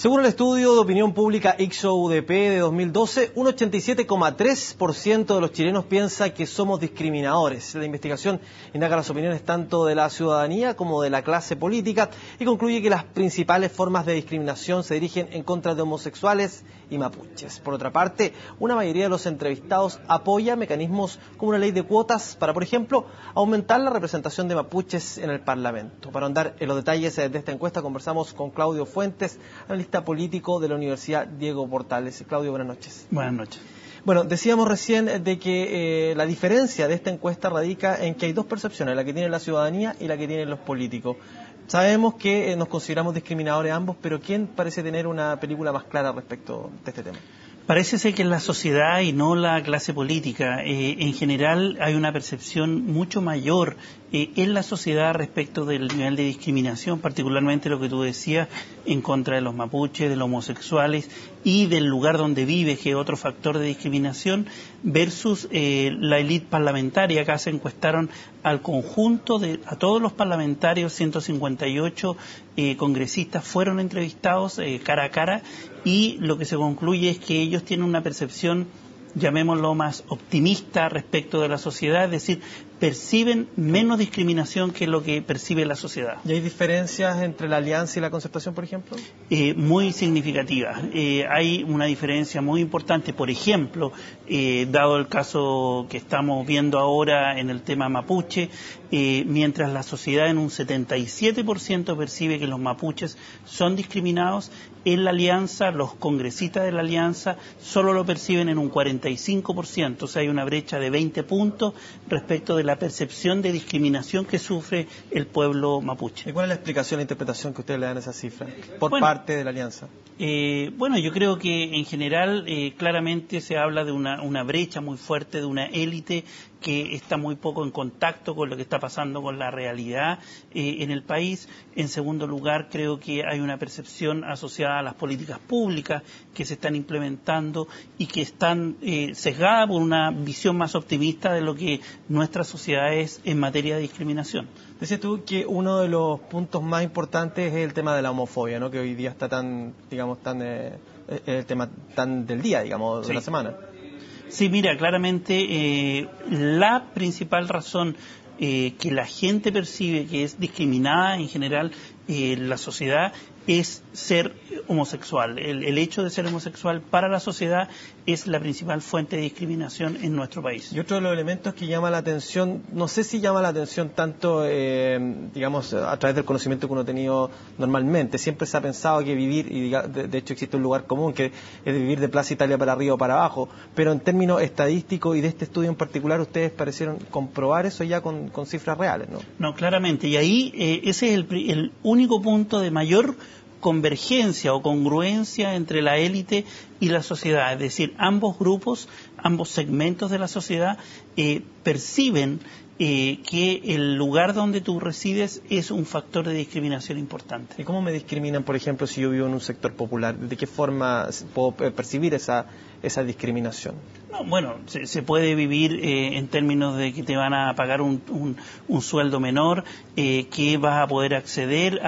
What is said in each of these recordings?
Según el estudio de opinión pública Ixo-UDP de 2012, un 87,3% de los chilenos piensa que somos discriminadores. La investigación indaga las opiniones tanto de la ciudadanía como de la clase política y concluye que las principales formas de discriminación se dirigen en contra de homosexuales y mapuches. Por otra parte, una mayoría de los entrevistados apoya mecanismos como una ley de cuotas para, por ejemplo, aumentar la representación de mapuches en el Parlamento. Para ahondar en los detalles de esta encuesta conversamos con Claudio Fuentes, analista político de la Universidad Diego Portales. Claudio, buenas noches. Buenas noches. Bueno, decíamos recién de que la diferencia de esta encuesta radica en que hay dos percepciones, la que tiene la ciudadanía y la que tienen los políticos. Sabemos que nos consideramos discriminadores ambos, pero ¿quién parece tener una película más clara respecto de este tema? Parece ser que en la sociedad y no la clase política. En general hay una percepción mucho mayor en la sociedad respecto del nivel de discriminación, particularmente lo que tú decías, en contra de los mapuches, de los homosexuales y del lugar donde vives, que es otro factor de discriminación, versus la élite parlamentaria. Acá se encuestaron al conjunto, a todos los parlamentarios, 158 congresistas fueron entrevistados cara a cara, y lo que se concluye es que ellos tienen una percepción, llamémoslo, más optimista respecto de la sociedad, es decir, perciben menos discriminación que lo que percibe la sociedad. ¿Y hay diferencias entre la Alianza y la Concertación, por ejemplo? Muy significativas. Hay una diferencia muy importante, por ejemplo, dado el caso que estamos viendo ahora en el tema mapuche, mientras la sociedad en un 77% percibe que los mapuches son discriminados, en la Alianza, los congresistas de la Alianza solo lo perciben en un 45%, o sea, hay una brecha de 20 puntos respecto de la percepción de discriminación que sufre el pueblo mapuche. ¿Y cuál es la explicación, la interpretación que ustedes le dan a esa cifra por parte de la Alianza? Yo creo que en general claramente se habla de una brecha muy fuerte, de una élite que está muy poco en contacto con lo que está pasando con la realidad en el país. En segundo lugar, creo que hay una percepción asociada a las políticas públicas que se están implementando y que están sesgadas por una visión más optimista de lo que nuestra sociedad es en materia de discriminación. Decías tú que uno de los puntos más importantes es el tema de la homofobia, ¿no? Que hoy día está tan el tema tan del día, digamos, de la semana. Sí, mira, claramente la principal razón que la gente percibe que es discriminada en general en la sociedad es ser homosexual. El hecho de ser homosexual para la sociedad es la principal fuente de discriminación en nuestro país. Y otro de los elementos que llama la atención, no sé si llama la atención tanto, a través del conocimiento que uno ha tenido normalmente. Siempre se ha pensado que vivir, y de hecho existe un lugar común, que es vivir de Plaza Italia para arriba o para abajo, pero en términos estadísticos y de este estudio en particular, ustedes parecieron comprobar eso ya con cifras reales, ¿no? No, claramente, y ahí ese es el único punto de mayor convergencia o congruencia entre la élite y la sociedad, es decir, ambos grupos, ambos segmentos de la sociedad perciben que el lugar donde tú resides es un factor de discriminación importante. ¿Y cómo me discriminan, por ejemplo, si yo vivo en un sector popular? ¿De qué forma puedo percibir esa discriminación? No, bueno, se puede vivir en términos de que te van a pagar un sueldo menor, que vas a poder acceder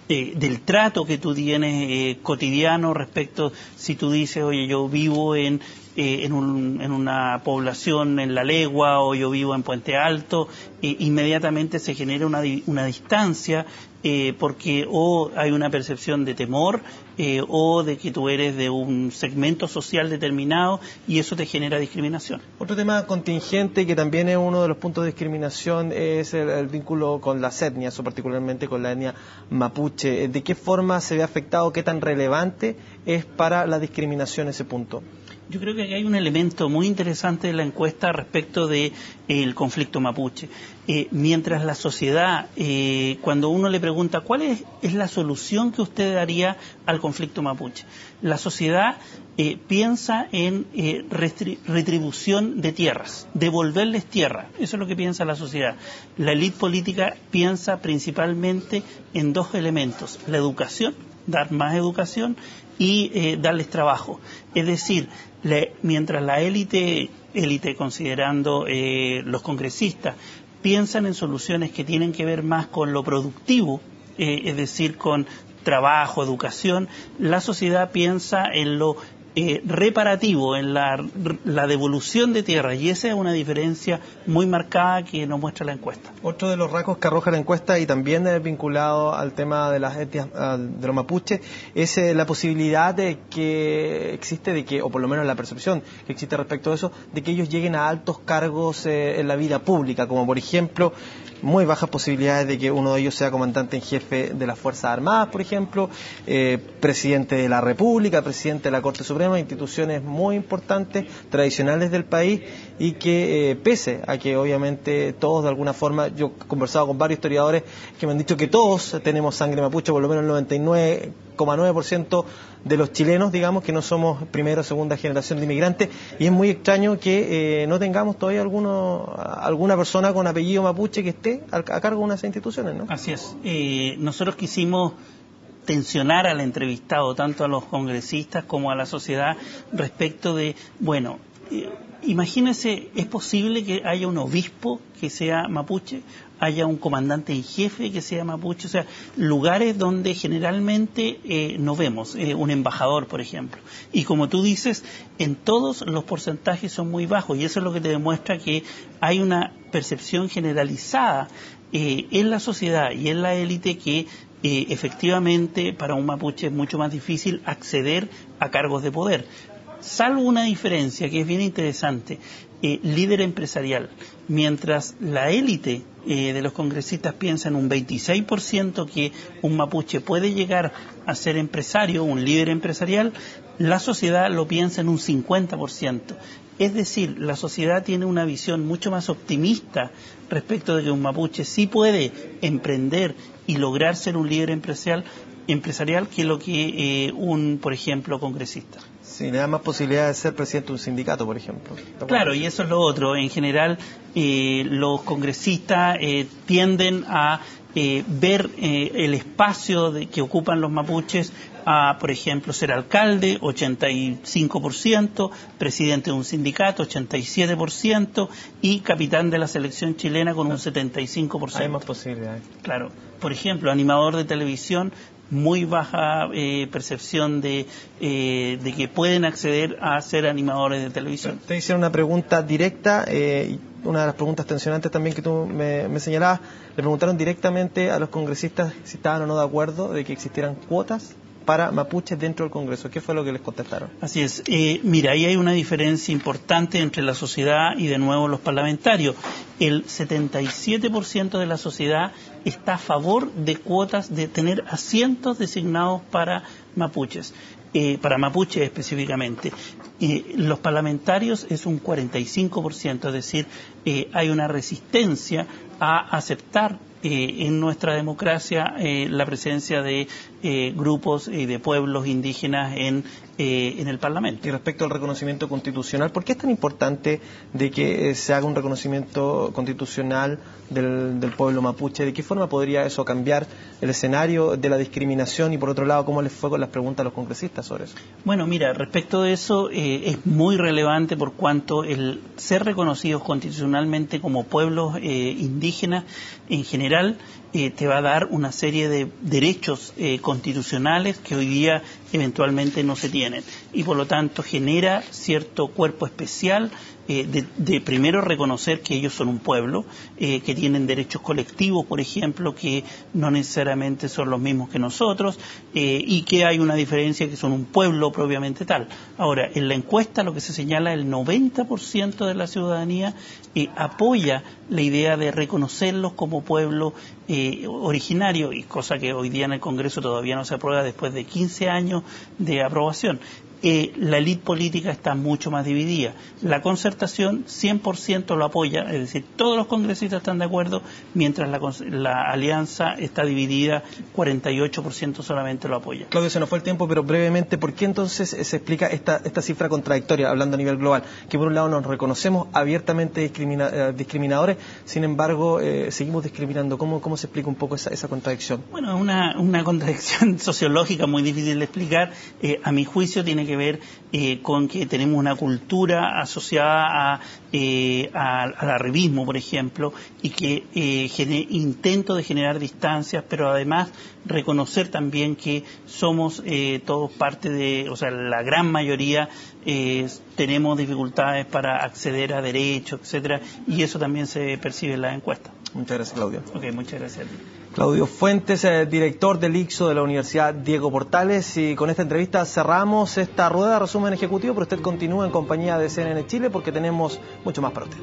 del trato que tú tienes cotidiano respecto, si tú dices, oye, yo vivo en una población en La Legua o yo vivo en Puente Alto, inmediatamente se genera una distancia porque o hay una percepción de temor o de que tú eres de un segmento social determinado y eso te genera discriminación. Otro tema contingente que también es uno de los puntos de discriminación es el vínculo con las etnias, o particularmente con la etnia mapuche. ¿De qué forma se ve afectado, qué tan relevante es para la discriminación ese punto? Yo creo que aquí hay un elemento muy interesante de la encuesta respecto del conflicto mapuche. Mientras la sociedad, cuando uno le pregunta cuál es la solución que usted daría al conflicto mapuche, la sociedad piensa en retribución de tierras, devolverles tierra. Eso es lo que piensa la sociedad. La élite política piensa principalmente en dos elementos: la educación, dar más educación, y darles trabajo. Es decir, mientras la élite considerando los congresistas, piensan en soluciones que tienen que ver más con lo productivo, es decir, con trabajo, educación, la sociedad piensa en lo reparativo, en la devolución de tierra, y esa es una diferencia muy marcada que nos muestra la encuesta. Otro de los rasgos que arroja la encuesta, y también vinculado al tema de las etnias de los mapuches, es la posibilidad de que existe, o por lo menos la percepción que existe respecto a eso, de que ellos lleguen a altos cargos en la vida pública, como por ejemplo muy bajas posibilidades de que uno de ellos sea comandante en jefe de las Fuerzas Armadas, por ejemplo, presidente de la República, presidente de la Corte Suprema, instituciones muy importantes, tradicionales del país, y que pese a que obviamente todos de alguna forma, yo he conversado con varios historiadores que me han dicho que todos tenemos sangre mapuche, por lo menos el 99,9% de los chilenos, digamos, que no somos primera o segunda generación de inmigrantes, y es muy extraño que no tengamos todavía alguna persona con apellido mapuche que esté a cargo de unas instituciones, ¿no? Así es. Nosotros quisimos tensionar al entrevistado, tanto a los congresistas como a la sociedad, respecto de, bueno, imagínense, ¿es posible que haya un obispo que sea mapuche? Haya un comandante en jefe que sea mapuche, o sea, lugares donde generalmente no vemos, un embajador, por ejemplo. Y como tú dices, en todos los porcentajes son muy bajos, y eso es lo que te demuestra que hay una percepción generalizada en la sociedad y en la élite que efectivamente para un mapuche es mucho más difícil acceder a cargos de poder. Salvo una diferencia que es bien interesante, líder empresarial. Mientras la élite de los congresistas piensa en un 26% que un mapuche puede llegar a ser empresario, un líder empresarial, la sociedad lo piensa en un 50%. Es decir, la sociedad tiene una visión mucho más optimista respecto de que un mapuche sí puede emprender y lograr ser un líder empresarial que lo que por ejemplo, congresista. Sí, le da más posibilidad de ser presidente de un sindicato, por ejemplo. Claro, y eso es lo otro. En general, los congresistas tienden a ver el espacio que ocupan los mapuches a, por ejemplo, ser alcalde, 85%, presidente de un sindicato, 87%, y capitán de la selección chilena con un 75%. Hay más posibilidades. Claro. Por ejemplo, animador de televisión, muy baja percepción de que pueden acceder a ser animadores de televisión. Te hicieron una pregunta directa, una de las preguntas tensionantes también que tú me señalabas, le preguntaron directamente a los congresistas si estaban o no de acuerdo de que existieran cuotas para mapuches dentro del Congreso. ¿Qué fue lo que les contestaron? Así es. Mira, ahí hay una diferencia importante entre la sociedad y de nuevo los parlamentarios. El 77% de la sociedad está a favor de cuotas, de tener asientos designados para mapuches específicamente. Los parlamentarios es un 45%, es decir, hay una resistencia a aceptar en nuestra democracia la presencia de grupos de pueblos indígenas en el Parlamento. Y respecto al reconocimiento constitucional, ¿por qué es tan importante de que se haga un reconocimiento constitucional del pueblo mapuche? ¿De qué forma podría eso cambiar el escenario de la discriminación? Y por otro lado, ¿cómo les fue con las preguntas a los congresistas sobre eso? Bueno, mira, respecto de eso es muy relevante por cuanto el ser reconocidos constitucionalmente como pueblos indígenas en general te va a dar una serie de derechos constitucionales que hoy día eventualmente no se tienen, y por lo tanto genera cierto cuerpo especial de primero reconocer que ellos son un pueblo, que tienen derechos colectivos, por ejemplo, que no necesariamente son los mismos que nosotros, y que hay una diferencia, que son un pueblo propiamente tal. Ahora, en la encuesta lo que se señala, el 90% de la ciudadanía apoya la idea de reconocerlos como pueblo originario, y cosa que hoy día en el Congreso todavía no se aprueba después de 15 años de aprobación. La élite política está mucho más dividida. La concertación 100% lo apoya, es decir, todos los congresistas están de acuerdo, mientras la alianza está dividida, 48% solamente lo apoya. Claudio, se nos fue el tiempo, pero brevemente, ¿por qué entonces se explica esta cifra contradictoria, hablando a nivel global? Que por un lado nos reconocemos abiertamente discriminadores, sin embargo seguimos discriminando. ¿Cómo se explica un poco esa contradicción? Bueno, es una contradicción sociológica muy difícil de explicar. A mi juicio tiene que que ver con que tenemos una cultura asociada al arribismo, por ejemplo, y que intento de generar distancias, pero además reconocer también que somos todos parte de, o sea, la gran mayoría tenemos dificultades para acceder a derechos, etcétera, y eso también se percibe en la encuesta. Muchas gracias, Claudio. Ok, muchas gracias a ti. Claudio Fuentes, director del ICSO de la Universidad Diego Portales, y con esta entrevista cerramos esta rueda de resumen ejecutivo, pero usted continúa en compañía de CNN Chile porque tenemos mucho más para usted.